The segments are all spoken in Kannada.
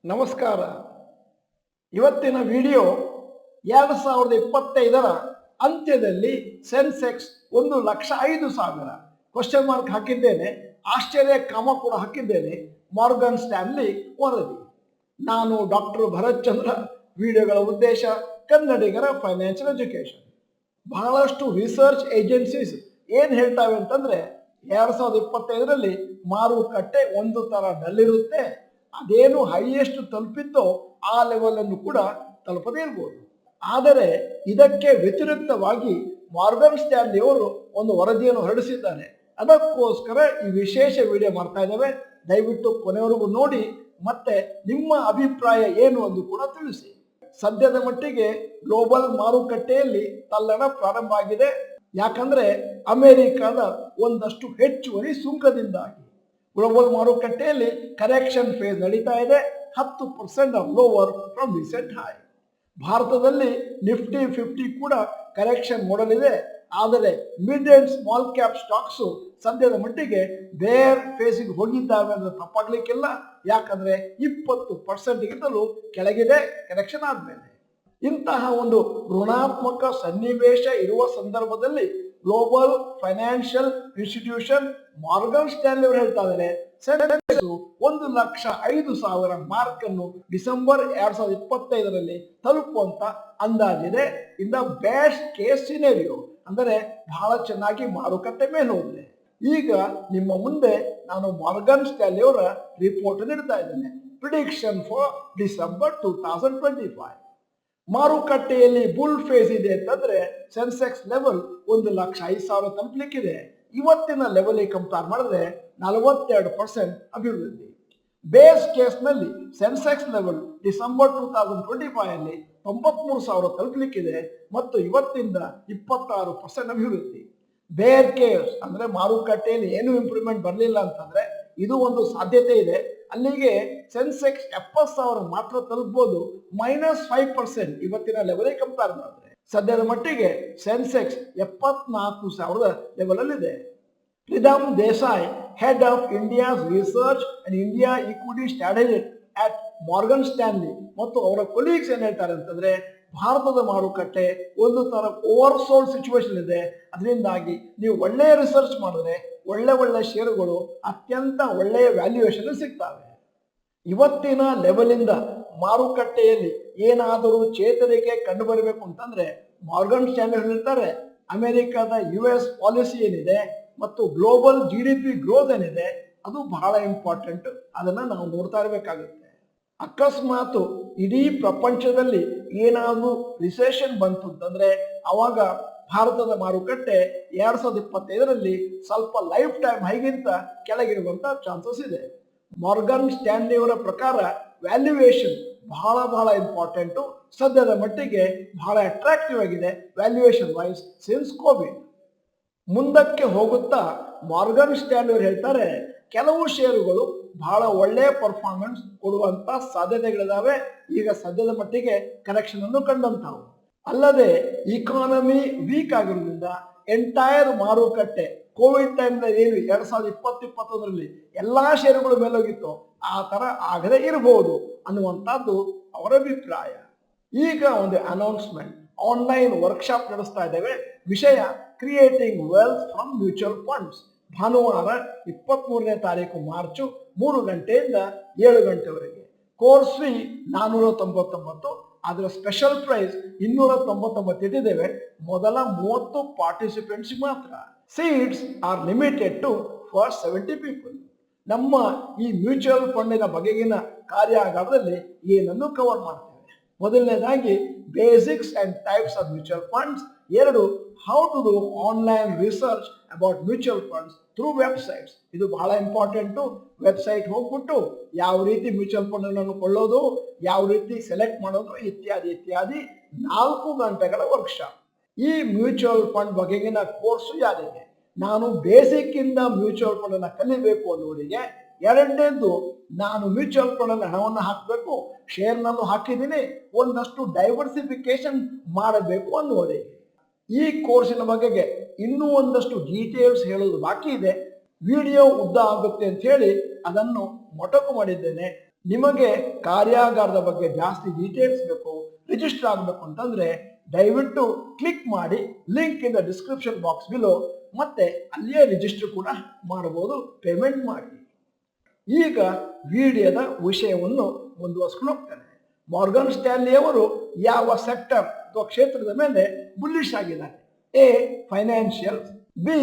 ನಮಸ್ಕಾರ. ಇವತ್ತಿನ ವಿಡಿಯೋ 2025ರ ಅಂತ್ಯದಲ್ಲಿ ಸೆನ್ಸೆಕ್ಸ್ 1,05,000 ಕ್ವಶನ್ ಮಾರ್ಕ್ ಹಾಕಿದ್ದೇನೆ, ಆಶ್ಚರ್ಯ ಕಾಮ ಕೂಡ ಹಾಕಿದ್ದೇನೆ. ಮಾರ್ಗನ್ ಸ್ಟ್ಯಾನ್ಲಿ ವರದಿ. ನಾನು ಡಾಕ್ಟರ್ ಭರತ್ ಚಂದ್ರ. ವಿಡಿಯೋಗಳ ಉದ್ದೇಶ ಕನ್ನಡಿಗರ ಫೈನಾನ್ಷಿಯಲ್ ಎಜುಕೇಶನ್. ಬಹಳಷ್ಟು ರಿಸರ್ಚ್ ಏಜೆನ್ಸೀಸ್ ಏನು ಹೇಳ್ತಾವೆ ಅಂತಂದ್ರೆ 2025ರಲ್ಲಿ ಮಾರುಕಟ್ಟೆ ಒಂದು ತರ ಡಲ್ ಇರುತ್ತೆ, ಅದೇನು ಹೈಯೆಸ್ಟ್ ತಲುಪಿದ್ದೋ ಆ ಲೆವೆಲ್ ಅನ್ನು ಕೂಡ ತಲುಪದೇ ಇರ್ಬೋದು. ಆದರೆ ಇದಕ್ಕೆ ವ್ಯತಿರಿಕ್ತವಾಗಿ ಮಾರ್ಗನ್ ಸ್ಟ್ಯಾನ್ಲಿ ಅವರು ಒಂದು ವರದಿಯನ್ನು ಹೊರಡಿಸಿದ್ದಾರೆ. ಅದಕ್ಕೋಸ್ಕರ ಈ ವಿಶೇಷ ವಿಡಿಯೋ ಮಾಡ್ತಾ ಇದ್ದೇವೆ. ದಯವಿಟ್ಟು ಕೊನೆವರೆಗೂ ನೋಡಿ, ಮತ್ತೆ ನಿಮ್ಮ ಅಭಿಪ್ರಾಯ ಏನು ಎಂದು ಕೂಡ ತಿಳಿಸಿ. ಸದ್ಯದ ಮಟ್ಟಿಗೆ ಗ್ಲೋಬಲ್ ಮಾರುಕಟ್ಟೆಯಲ್ಲಿ ತಲ್ಲಣ ಪ್ರಾರಂಭ ಆಗಿದೆ. ಯಾಕಂದ್ರೆ ಅಮೆರಿಕದ ಒಂದಷ್ಟು ಹೆಚ್ಚುವರಿ ಸುಂಕದಿಂದಾಗಿ ಗ್ಲೋಬಲ್ ಮಾರುಕಟ್ಟೆಯಲ್ಲಿ ಕರೆಕ್ಷನ್ ಫೇಸ್ ನಡೀತಾ ಇದೆ. 10% ಲೋವರ್ ಫ್ರಮ್ ರೀಸೆಂಟ್ ಹೈ. ಭಾರತದಲ್ಲಿ ನಿಫ್ಟಿ 50 ಕೂಡ ಕರೆಕ್ಷನ್ ಮಾಡಲಿದೆ. ಆದರೆ mid and small cap stocks ಸದ್ಯದ ಮಟ್ಟಿಗೆ ಬೇರ್ ಫೇಸಿಗೆ ಹೋಗಿದ್ದಾವೆ ಅಂದ್ರೆ ತಪ್ಪಾಗ್ಲಿಕ್ಕಿಲ್ಲ. ಯಾಕಂದ್ರೆ 20%ಗಿಂತಲೂ ಕೆಳಗಿದೆ ಕರೆಕ್ಷನ್ ಆದ್ಮೇಲೆ. ಇಂತಹ ಒಂದು ಋಣಾತ್ಮಕ ಸನ್ನಿವೇಶ ಇರುವ ಸಂದರ್ಭದಲ್ಲಿ global financial institution Morgan Stanley ಅವರು ಹೇಳ್ತಾ ಇದ್ದಾರೆ, ಸೆನ್ಸೆಕ್ಸ್ 1,05,000 ಮಾರ್ಕ್ ಅನ್ನು ಡಿಸೆಂಬರ್ 2025ರಲ್ಲಿ ತಲುಪುವಂತ ಅಂದಾಜಿದೆ. In the best case scenario ಅಂದರೆ ಬಹಳ ಚೆನ್ನಾಗಿ ಮಾರುಕಟ್ಟೆ ಮೇಲೆ ಹೋಗಿದೆ. ಈಗ ನಿಮ್ಮ ಮುಂದೆ ನಾನು ಮಾರ್ಗನ್ ಸ್ಟ್ಯಾನ್ಲಿ ಅವರ ರಿಪೋರ್ಟ್ ನೀಡ್ತಾ ಇದ್ದೇನೆ. Prediction for December 2025. ಮಾರುಕಟ್ಟೆಯಲ್ಲಿ ಬುಲ್ ಫೇಸ್ ಇದೆ ಅಂತಂದ್ರೆ ಸೆನ್ಸೆಕ್ಸ್ ಲೆವೆಲ್ 1,05,000 ತಲುಪಲಿಕ್ಕಿದೆ. ಇವತ್ತಿನ ಲೆವೆಲ್ ಕಂಪೇರ್ ಮಾಡಿದ್ರೆ 42% ಅಭಿವೃದ್ಧಿ. ಬೇಸ್ ಕೇಸ್ ನಲ್ಲಿ ಸೆನ್ಸೆಕ್ಸ್ ಲೆವೆಲ್ ಡಿಸೆಂಬರ್ 2025 ಅಲ್ಲಿ 93,000 ತಲುಪಲಿಕ್ಕಿದೆ ಮತ್ತು ಇವತ್ತಿಂದ 26% ಅಭಿವೃದ್ಧಿ. ಬೇರ್ ಕೇಸ್ ಅಂದ್ರೆ ಮಾರುಕಟ್ಟೆಯಲ್ಲಿ ಏನು ಇಂಪ್ರೂವ್ಮೆಂಟ್ ಬರಲಿಲ್ಲ ಅಂತಂದ್ರೆ ಇದು ಒಂದು ಸಾಧ್ಯತೆ ಇದೆ. ಅಲ್ಲಿಗೆ ಸೆನ್ಸೆಕ್ಸ್ 70,000 ಮಾತ್ರ ತಲುಪಬಹುದು, -5% ಇವತ್ತಿನ ಲೆವೆಲ್ ಕಂಪೇರ್ ಮಾಡಿದ್ರೆ. ಸದ್ಯದ ಮಟ್ಟಿಗೆ ಸೆನ್ಸೆಕ್ಸ್ 74,000 ಲೆವೆಲ್ ಅಲ್ಲಿ ಇದೆ. Rhythm Desai, head of India's research and India equity strategy at Morgan Stanley ಮತ್ತು ಅವರ ಕೊಲೀಗ್ಸ್ ಏನ್ ಹೇಳ್ತಾರೆ ಅಂತಂದ್ರೆ ಭಾರತದ ಮಾರುಕಟ್ಟೆ ಒಂದು ತರ ಓವರ್ಸೋಲ್ಡ್ ಸಿಚುವೇಶನ್ ಇದೆ. ಅದರಿಂದಾಗಿ ನೀವು ಒಳ್ಳೆಯ ರಿಸರ್ಚ್ ಮಾಡಿದ್ರೆ ಒಳ್ಳೆ ಷೇರುಗಳು ಅತ್ಯಂತ ಒಳ್ಳೆಯ ವ್ಯಾಲ್ಯೂಯೇಷನ್ ಸಿಗ್ತವೆ. ಇವತ್ತಿನ ಲೆವೆಲಿಂದ ಮಾರುಕಟ್ಟೆಯಲ್ಲಿ ಏನಾದರೂ ಚೇತರಿಕೆ ಕಂಡು ಬರಬೇಕು ಅಂತಂದ್ರೆ ಮಾರ್ಗನ್ ಸ್ಟ್ಯಾನ್ಲಿ ಹೇಳ್ತಾರೆ ಅಮೆರಿಕದ US ಪಾಲಿಸಿ ಏನಿದೆ ಮತ್ತು ಗ್ಲೋಬಲ್ GDP ಗ್ರೋತ್ ಏನಿದೆ ಅದು ಬಹಳ ಇಂಪಾರ್ಟೆಂಟ್. ಅದನ್ನ ನಾವು ನೋಡ್ತಾ ಇರಬೇಕಾಗುತ್ತೆ. ಅಕಸ್ಮಾತ್ ಇಡೀ ಪ್ರಪಂಚದಲ್ಲಿ ಏನಾದರೂ ರಿಸೆಷನ್ ಬಂತು ಅಂತಂದ್ರೆ ಅವಾಗ ಭಾರತದ ಮಾರುಕಟ್ಟೆ 2025ರಲ್ಲಿ ಸ್ವಲ್ಪ ಲೈಫ್ ಟೈಮ್ ಹೈಗಿಂತ ಕೆಳಗಿರುವಂತ ಚಾನ್ಸಸ್ ಇದೆ. ಮಾರ್ಗನ್ ಸ್ಟ್ಯಾನ್ಲಿ ಅವರ ಪ್ರಕಾರ ವ್ಯಾಲ್ಯೂಯೇಷನ್ ಬಹಳ ಇಂಪಾರ್ಟೆಂಟ್. ಸದ್ಯದ ಮಟ್ಟಿಗೆ ಬಹಳ ಅಟ್ರಾಕ್ಟಿವ್ ಆಗಿದೆ ವ್ಯಾಲ್ಯೂಯೇಷನ್ ವೈಸ್ ಸಿನ್ಸ್ ಕೋವಿಡ್. ಮುಂದಕ್ಕೆ ಹೋಗುತ್ತಾ ಮಾರ್ಗನ್ ಸ್ಟ್ಯಾನ್ಲಿ ಅವರು ಹೇಳ್ತಾರೆ ಕೆಲವು ಷೇರುಗಳು ಬಹಳ ಒಳ್ಳೆಯ ಪರ್ಫಾರ್ಮೆನ್ಸ್ ಕೊಡುವಂತ ಸಾಧ್ಯತೆಗಳಿದಾವೆ. ಈಗ ಸದ್ಯದ ಮಟ್ಟಿಗೆ ಕರೆಕ್ಷನ್ ಅನ್ನು ಕಂಡಂತಾವು. ಅಲ್ಲದೆ ಇಕಾನಮಿ ವೀಕ್ ಆಗಿರೋದ್ರಿಂದ ಎಂಟೈರ್ ಮಾರುಕಟ್ಟೆ ಕೋವಿಡ್ ಟೈಮ್ ಏನು 2020-21ರಲ್ಲಿ ಎಲ್ಲಾ ಷೇರುಗಳು ಮೇಲೋಗಿತ್ತು ಆ ತರ ಆಗದೆ ಇರಬಹುದು ಅನ್ನುವಂಥದ್ದು ಅವರ ಅಭಿಪ್ರಾಯ. ಈಗ ಒಂದು ಅನೌನ್ಸ್ಮೆಂಟ್, ಆನ್ಲೈನ್ ವರ್ಕ್ಶಾಪ್ ನಡೆಸ್ತಾ ಇದ್ದೇವೆ. ವಿಷಯ creating wealth from mutual funds. ಭಾನುವಾರ 23ನೇ ತಾರೀಕು ಮಾರ್ಚ್ 3 ಗಂಟೆಯಿಂದ 7 ಗಂಟೆವರೆಗೆ. ಕೋರ್ಸ್ ಫೀ 499, ಅದರ ಸ್ಪೆಷಲ್ ಪ್ರೈಸ್ 299 ಇಟ್ಟಿದ್ದೇವೆ. ಮೊದಲ 30 ಪಾರ್ಟಿಸಿಪೆಂಟ್ಸ್ ಮಾತ್ರ. Seats are limited to for 70 people. ನಮ್ಮ ಈ ಮ್ಯೂಚುವಲ್ ಫಂಡಿನ ಬಗೆಗಿನ ಕಾರ್ಯಾಗಾರದಲ್ಲಿ ಏನನ್ನು ಕವರ್ ಮಾಡ್ತೇವೆ. ಮೊದಲನೇದಾಗಿ basics and types of mutual funds. 2 how to do online research about mutual funds through websites. ಇದು ಬಹಳ ಇಂಪಾರ್ಟೆಂಟು. ವೆಬ್ಸೈಟ್ ಹೋಗ್ಬಿಟ್ಟು ಯಾವ ರೀತಿ ಮ್ಯೂಚುವಲ್ ಫಂಡ್ ಅನ್ನು ಕೊಳ್ಳೋದು, ಯಾವ ರೀತಿ ಸೆಲೆಕ್ಟ್ ಮಾಡೋದು ಇತ್ಯಾದಿ 4 ಗಂಟೆಗಳ ವರ್ಕ್ಶಾಪ್. ಈ ಮ್ಯೂಚುವಲ್ ಫಂಡ್ ಬಗೆಗಿನ ಕೋರ್ಸು ಯಾರಿಗೆ ನಾನು ಬೇಸಿಕ್ ಇಂದ ಮ್ಯೂಚುವಲ್ ಫಂಡ್ ಅನ್ನ ಕಲಿಬೇಕು ಅನ್ನೋರಿಗೆ, ಎರಡನೇದು ನಾನು ಮ್ಯೂಚುವಲ್ ಫಂಡ್ ಅಲ್ಲಿ ಹಣವನ್ನು ಹಾಕಬೇಕು, ಶೇರ್ನಲ್ಲೂ ಹಾಕಿದ್ದೀನಿ, ಒಂದಷ್ಟು ಡೈವರ್ಸಿಫಿಕೇಶನ್ ಮಾಡಬೇಕು ಅನ್ನೋರಿಗೆ. ಈ ಕೋರ್ಸಿನ ಬಗೆಗೆ ಇನ್ನೂ ಒಂದಷ್ಟು ಡೀಟೇಲ್ಸ್ ಹೇಳೋದು ಬಾಕಿ ಇದೆ. ವಿಡಿಯೋ ಉದ್ದ ಆಗುತ್ತೆ ಅಂತ ಹೇಳಿ ಅದನ್ನು ಮೊಟಕು ಮಾಡಿದ್ದೇನೆ. ನಿಮಗೆ ಕಾರ್ಯಾಗಾರದ ಬಗ್ಗೆ ಜಾಸ್ತಿ ಡೀಟೇಲ್ಸ್ ಬೇಕು, ರಿಜಿಸ್ಟರ್ ಆಗಬೇಕು ಅಂತಂದ್ರೆ ದಯವಿಟ್ಟು ಕ್ಲಿಕ್ ಮಾಡಿ link in the description box below, ಮತ್ತೆ ಅಲ್ಲಿಯೇ ರಿಜಿಸ್ಟರ್ ಕೂಡ ಮಾಡಬಹುದು ಪೇಮೆಂಟ್ ಮಾಡಿ. ಈಗ ವಿಡಿಯೋದ ವಿಷಯವನ್ನು ಮುಂದುವರಿಸ್ಕೊಂಡು ಹೋಗ್ತೇನೆ. ಮಾರ್ಗನ್ ಸ್ಟ್ಯಾನ್ಲಿ ಅವರು ಯಾವ ಸೆಕ್ಟರ್ ಅಥವಾ ಕ್ಷೇತ್ರದ ಮೇಲೆ ಬುಲ್ಲಿಶ್ ಆಗಿದ್ದಾರೆ? A financial, B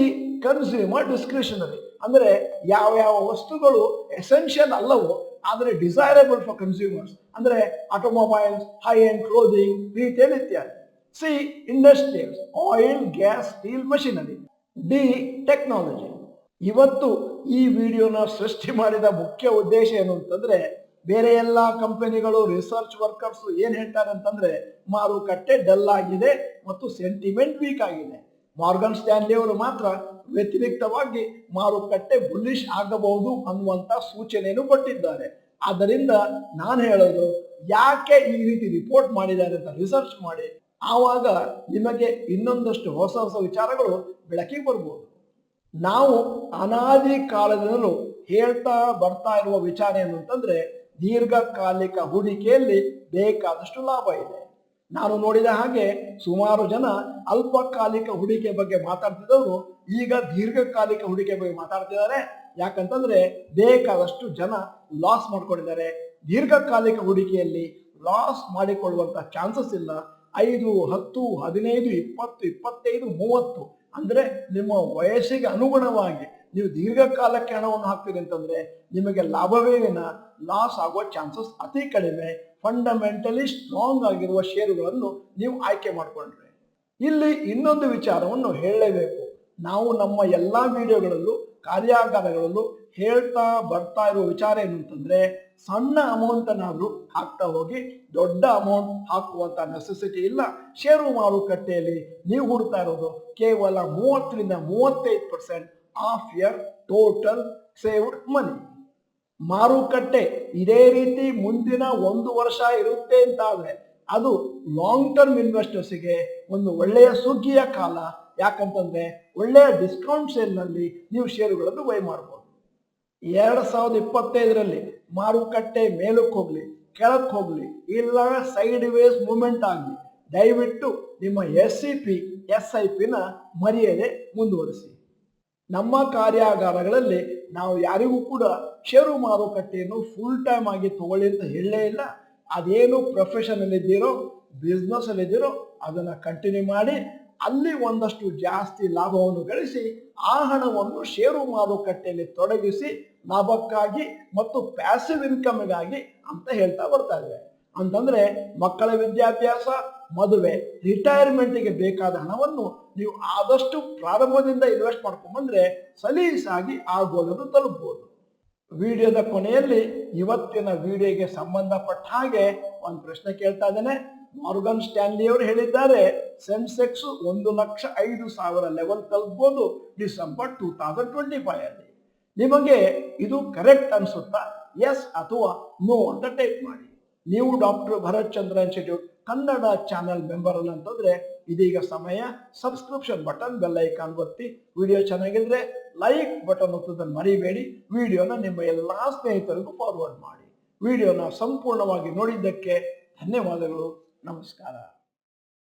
consumer discretionary, ಅಂದ್ರೆ ಯಾವ ಯಾವ ವಸ್ತುಗಳು ಎಸೆನ್ಷಿಯಲ್ ಅಲ್ಲವೋ ಆದರೆ ಡಿಸೈರಬಲ್ ಫಾರ್ ಕನ್ಸ್ಯೂಮರ್ಸ್, ಅಂದ್ರೆ automobiles, high end clothing, retail ಇತ್ಯಾದಿ. C industrials, oil, gas, steel, machinery. D technology. ಇವತ್ತು ಈ ವಿಡಿಯೋನ ಸೃಷ್ಟಿ ಮಾಡಿದ ಮುಖ್ಯ ಉದ್ದೇಶ ಏನು ಅಂತಂದ್ರೆ, ಬೇರೆ ಎಲ್ಲ ಕಂಪನಿಗಳು ರಿಸರ್ಚ್ ವರ್ಕರ್ಸ್ ಏನ್ ಹೇಳ್ತಾರೆ ಅಂತಂದ್ರೆ ಮಾರುಕಟ್ಟೆ ಡಲ್ ಆಗಿದೆ ಮತ್ತು ಸೆಂಟಿಮೆಂಟ್ ವೀಕ್ ಆಗಿದೆ. ಮಾರ್ಗನ್ ಸ್ಟ್ಯಾನ್ಲಿ ಅವರು ಮಾತ್ರ ವ್ಯತಿರಿಕ್ತವಾಗಿ ಮಾರುಕಟ್ಟೆ ಬುಲ್ಲಿಶ್ ಆಗಬಹುದು ಅನ್ನುವಂತ ಸೂಚನೆಯನ್ನು ಕೊಟ್ಟಿದ್ದಾರೆ. ಆದ್ದರಿಂದ ನಾನು ಹೇಳೋದು, ಯಾಕೆ ಈ ರೀತಿ ರಿಪೋರ್ಟ್ ಮಾಡಿದ್ದಾರೆ ಅಂತ ರಿಸರ್ಚ್ ಮಾಡಿ, ಆವಾಗ ನಿಮಗೆ ಇನ್ನೊಂದಷ್ಟು ಹೊಸ ಹೊಸ ವಿಚಾರಗಳು ಬೆಳಕಿಗೆ ಬರ್ಬೋದು. ನಾವು ಅನಾದಿ ಕಾಲದಿಂದಲೂ ಹೇಳ್ತಾ ಬರ್ತಾ ಇರುವ ವಿಚಾರ ಏನು ಅಂತಂದ್ರೆ, ದೀರ್ಘಕಾಲಿಕ ಹೂಡಿಕೆಯಲ್ಲಿ ಬೇಕಾದಷ್ಟು ಲಾಭ ಇದೆ. ನಾನು ನೋಡಿದ ಹಾಗೆ ಸುಮಾರು ಜನ ಅಲ್ಪಕಾಲಿಕ ಹೂಡಿಕೆ ಬಗ್ಗೆ ಮಾತಾಡ್ತಿದ್ದವರು ಈಗ ದೀರ್ಘಕಾಲಿಕ ಹೂಡಿಕೆ ಬಗ್ಗೆ ಮಾತಾಡ್ತಿದ್ದಾರೆ. ಯಾಕಂತಂದ್ರೆ ಬೇಕಾದಷ್ಟು ಜನ ಲಾಸ್ ಮಾಡ್ಕೊಂಡಿದ್ದಾರೆ. ದೀರ್ಘಕಾಲಿಕ ಹೂಡಿಕೆಯಲ್ಲಿ ಲಾಸ್ ಮಾಡಿಕೊಳ್ಳುವಂತ ಚಾನ್ಸಸ್ ಇಲ್ಲ. 5, 10, 15, 20, 25, 30 ಅಂದ್ರೆ ನಿಮ್ಮ ವಯಸ್ಸಿಗೆ ಅನುಗುಣವಾಗಿ ನೀವು ದೀರ್ಘಕಾಲಕ್ಕೆ ಹಣವನ್ನು ಹಾಕ್ತೀರಿ ಅಂತಂದ್ರೆ ನಿಮಗೆ ಲಾಭವೇ ವಿನ ಲಾಸ್ ಆಗುವ ಚಾನ್ಸಸ್ ಅತಿ ಕಡಿಮೆ. ಫಂಡಮೆಂಟಲಿ ಸ್ಟ್ರಾಂಗ್ ಆಗಿರುವ ಷೇರುಗಳನ್ನು ನೀವು ಆಯ್ಕೆ ಮಾಡಿಕೊಂಡ್ರೆ. ಇಲ್ಲಿ ಇನ್ನೊಂದು ವಿಚಾರವನ್ನು ಹೇಳಲೇಬೇಕು. ನಾವು ನಮ್ಮ ಎಲ್ಲಾ ವಿಡಿಯೋಗಳಲ್ಲೂ ಕಾರ್ಯಾಗಾರಗಳಲ್ಲೂ ಹೇಳ್ತಾ ಬರ್ತಾ ಇರುವ ವಿಚಾರ ಏನು ಅಂತಂದ್ರೆ, ಸಣ್ಣ ಅಮೌಂಟ್ ಅನ್ನಾದ್ರೂ ಹಾಕ್ತಾ ಹೋಗಿ, ದೊಡ್ಡ ಅಮೌಂಟ್ ಹಾಕುವಂತ ನೆಸೆಸಿಟಿ ಇಲ್ಲ. ಷೇರು ಮಾರುಕಟ್ಟೆಯಲ್ಲಿ ನೀವು ಹೂಡ್ತಾ ಇರೋದು ಕೇವಲ 30ರಿಂದ 35% ಆಫ್ ಯರ್ ಟೋಟಲ್ ಸೇವ್ಡ್ ಮನಿ. ಮಾರುಕಟ್ಟೆ ಇದೇ ರೀತಿ ಮುಂದಿನ 1 ವರ್ಷ ಇರುತ್ತೆ ಅಂತ ಆದ್ರೆ ಅದು ಲಾಂಗ್ ಟರ್ಮ್ ಇನ್ವೆಸ್ಟರ್ಸ್ಗೆ ಒಂದು ಒಳ್ಳೆಯ ಸುಗ್ಗಿಯ ಕಾಲ. ಯಾಕಂತಂದ್ರೆ ಒಳ್ಳೆಯ ಡಿಸ್ಕೌಂಟ್ ಸೇಲ್ ನಲ್ಲಿ ನೀವು ಷೇರುಗಳನ್ನು ಬೈ ಮಾಡಬಹುದು. 2025ರಲ್ಲಿ ಮಾರುಕಟ್ಟೆ ಮೇಲಕ್ಕೆ ಹೋಗ್ಲಿ ಕೆಳಕ್ಕೆ ಹೋಗ್ಲಿ ಇಲ್ಲ ಸೈಡ್ ವೇಸ್ ಮೂವ್ಮೆಂಟ್ ಆಗಲಿ, ದಯವಿಟ್ಟು ನಿಮ್ಮ SIP ನ ಮರೆಯದೆ ಮುಂದುವರಿಸಿ. ನಮ್ಮ ಕಾರ್ಯಾಗಾರಗಳಲ್ಲಿ ನಾವು ಯಾರಿಗೂ ಕೂಡ ಷೇರು ಮಾರುಕಟ್ಟೆಯನ್ನು ಫುಲ್ ಟೈಮ್ ಆಗಿ ತಗೊಳ್ಳಿ ಅಂತ ಹೇಳಲೇ ಇಲ್ಲ. ಅದೇನು ಪ್ರೊಫೆಷನ್ ಅಲ್ಲಿ ಇದ್ದೀರೋ, ಬಿಸ್ನೆಸ್ ಅಲ್ಲಿ ಇದ್ದೀರೋ ಅದನ್ನ ಕಂಟಿನ್ಯೂ ಮಾಡಿ, ಅಲ್ಲಿ ಒಂದಷ್ಟು ಜಾಸ್ತಿ ಲಾಭವನ್ನು ಗಳಿಸಿ ಆ ಹಣವನ್ನು ಷೇರು ಮಾರುಕಟ್ಟೆಯಲ್ಲಿ ತೊಡಗಿಸಿ ಲಾಭಕ್ಕಾಗಿ ಮತ್ತು ಪ್ಯಾಸಿವ್ ಇನ್ಕಮ್ಗಾಗಿ ಅಂತ ಹೇಳ್ತಾ ಬರ್ತಾ ಇದ್ದೇವೆ. ಅಂತಂದ್ರೆ ಮಕ್ಕಳ ವಿದ್ಯಾಭ್ಯಾಸ, ಮದುವೆ, ರಿಟೈರ್ಮೆಂಟ್ಗೆ ಬೇಕಾದ ಹಣವನ್ನು ನೀವು ಆದಷ್ಟು ಪ್ರಾರಂಭದಿಂದ ಇನ್ವೆಸ್ಟ್ ಮಾಡ್ಕೊಂಡ್ಬಂದ್ರೆ ಸಲೀಸಾಗಿ ಆ ಗೋಲನ್ನು ತಲುಪಬಹುದು. ವಿಡಿಯೋದ ಕೊನೆಯಲ್ಲಿ ಇವತ್ತಿನ ವಿಡಿಯೋಗೆ ಸಂಬಂಧಪಟ್ಟ ಹಾಗೆ ಒಂದು ಪ್ರಶ್ನೆ ಕೇಳ್ತಾ ಇದ್ದೇನೆ. ಮಾರ್ಗನ್ ಸ್ಟ್ಯಾನ್ಲಿ ಅವರು ಹೇಳಿದ್ದಾರೆ ಸೆನ್ಸೆಕ್ಸ್ 1,05,000 ಲೆವೆಲ್ ತಲುಪಬಹುದು ಡಿಸೆಂಬರ್ 2025 ಅಲ್ಲಿ. ನಿಮಗೆ ಇದು ಕರೆಕ್ಟ್ ಅನ್ಸುತ್ತಾ? ಎಸ್ ಅಥವಾ ನೋ ಅಂತ ಟೈಪ್ ಮಾಡಿ. ನೀವು ಡಾಕ್ಟರ್ ಭರತ್ ಚಂದ್ರ ಇನ್ಸ್ಟಿಟ್ಯೂಟ್ ಕನ್ನಡ ಚಾನೆಲ್ ಮೆಂಬರ್ ಅಲ್ಲ ಅಂತಂದ್ರೆ ಇದೀಗ ಸಮಯ. ಸಬ್ಸ್ಕ್ರಿಪ್ಷನ್ ಬಟನ್, ಬೆಲ್ ಐಕಾನ್ ಒತ್ತಿ. ವಿಡಿಯೋ ಚೆನ್ನಾಗಿದ್ರೆ ಲೈಕ್ ಬಟನ್ ಒತ್ತೋದನ್ನು ಮರಿಬೇಡಿ. ವಿಡಿಯೋನ ನಿಮ್ಮ ಎಲ್ಲಾ ಸ್ನೇಹಿತರಿಗೂ ಫಾರ್ವರ್ಡ್ ಮಾಡಿ. ವಿಡಿಯೋನ ಸಂಪೂರ್ಣವಾಗಿ ನೋಡಿದ್ದಕ್ಕೆ ಧನ್ಯವಾದಗಳು. ನಮಸ್ಕಾರ.